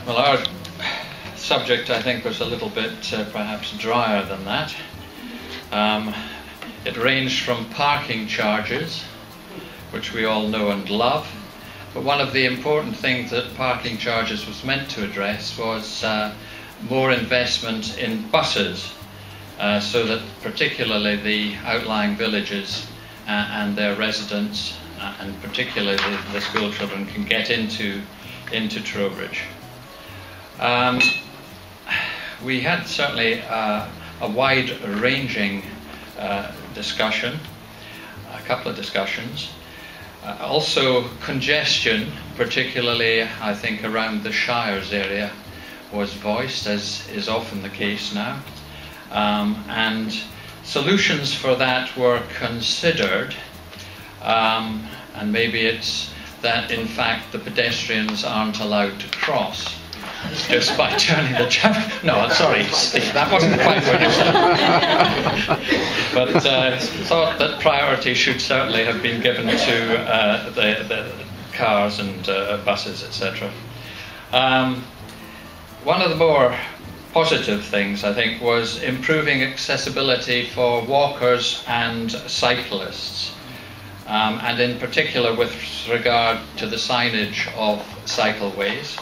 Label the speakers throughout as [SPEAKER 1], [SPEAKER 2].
[SPEAKER 1] Well, our subject, I think, was a little bit perhaps drier than that. It ranged from parking charges, which we all know and love, but one of the important things that parking charges was meant to address was more investment in buses, so that particularly the outlying villages and their residents, and particularly the school children, can get into Trowbridge. We had certainly a wide-ranging discussion, a couple of discussions. Also congestion, particularly I think around the Shires area, was voiced, as is often the case now. And solutions for that were considered, and maybe it's that in fact the pedestrians aren't allowed to cross just by turning the traffic. No, sorry, Steve, that wasn't quite what you said. But thought that priority should certainly have been given to the cars and buses, etc. One of the more positive things, I think, was improving accessibility for walkers and cyclists, and in particular with regard to the signage of cycleways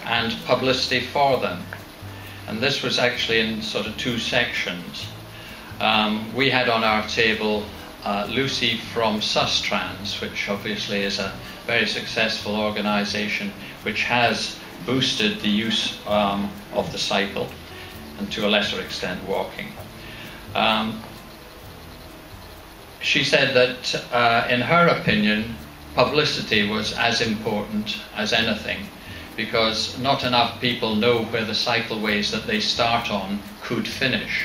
[SPEAKER 1] and publicity for them. And this was actually in sort of two sections. We had on our table Lucy from Sustrans, which obviously is a very successful organisation which has boosted the use of the cycle, and to a lesser extent walking. She said that in her opinion publicity was as important as anything, because not enough people know where the cycleways that they start on could finish,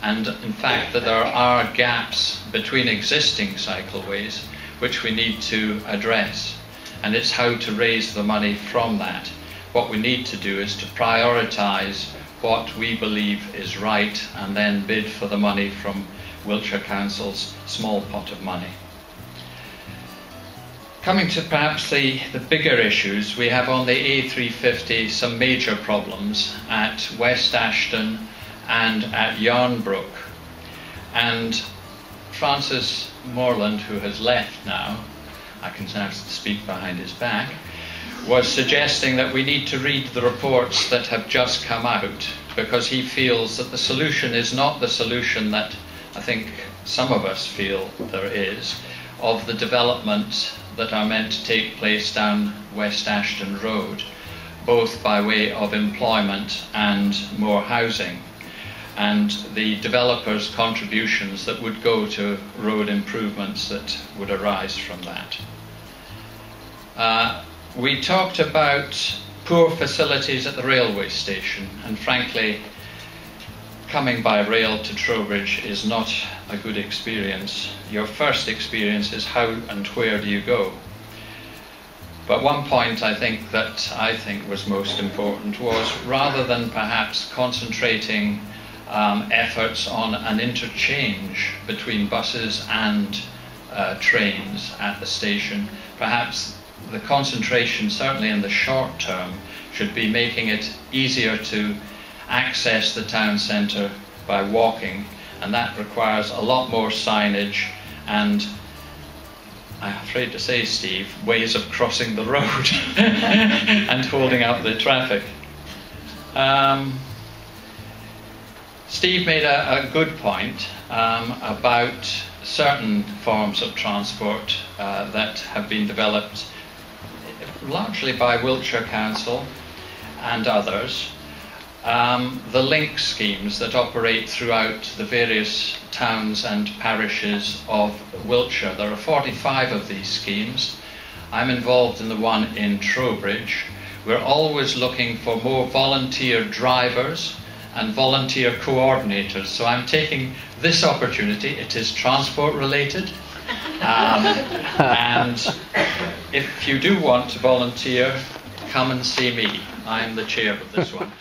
[SPEAKER 1] and in fact that there are gaps between existing cycleways which we need to address, and it's how to raise the money from that. What we need to do is to prioritise what we believe is right and then bid for the money from Wiltshire Council's small pot of money. Coming to perhaps the bigger issues, we have on the A350 some major problems at West Ashton and at Yarnbrook. And Francis Morland, who has left now, I can now speak behind his back, was suggesting that we need to read the reports that have just come out, because he feels that the solution is not the solution that I think some of us feel there is, of the developments that are meant to take place down West Ashton Road, both by way of employment and more housing, and the developers' contributions that would go to road improvements that would arise from that. We talked about poor facilities at the railway station, and frankly, coming by rail to Trowbridge is not a good experience. Your first experience is how and where do you go. But one point I think was most important was, rather than perhaps concentrating efforts on an interchange between buses and trains at the station, perhaps the concentration, certainly in the short term, should be making it easier to access the town centre by walking, and that requires a lot more signage and, I'm afraid to say, Steve, ways of crossing the road and holding up the traffic. Steve made a good point about certain forms of transport that have been developed largely by Wiltshire Council and others. The link schemes that operate throughout the various towns and parishes of Wiltshire. There are 45 of these schemes. I'm involved in the one in Trowbridge. We're always looking for more volunteer drivers and volunteer coordinators. So I'm taking this opportunity, it is transport related, and if you do want to volunteer, come and see me. I'm the chair of this one.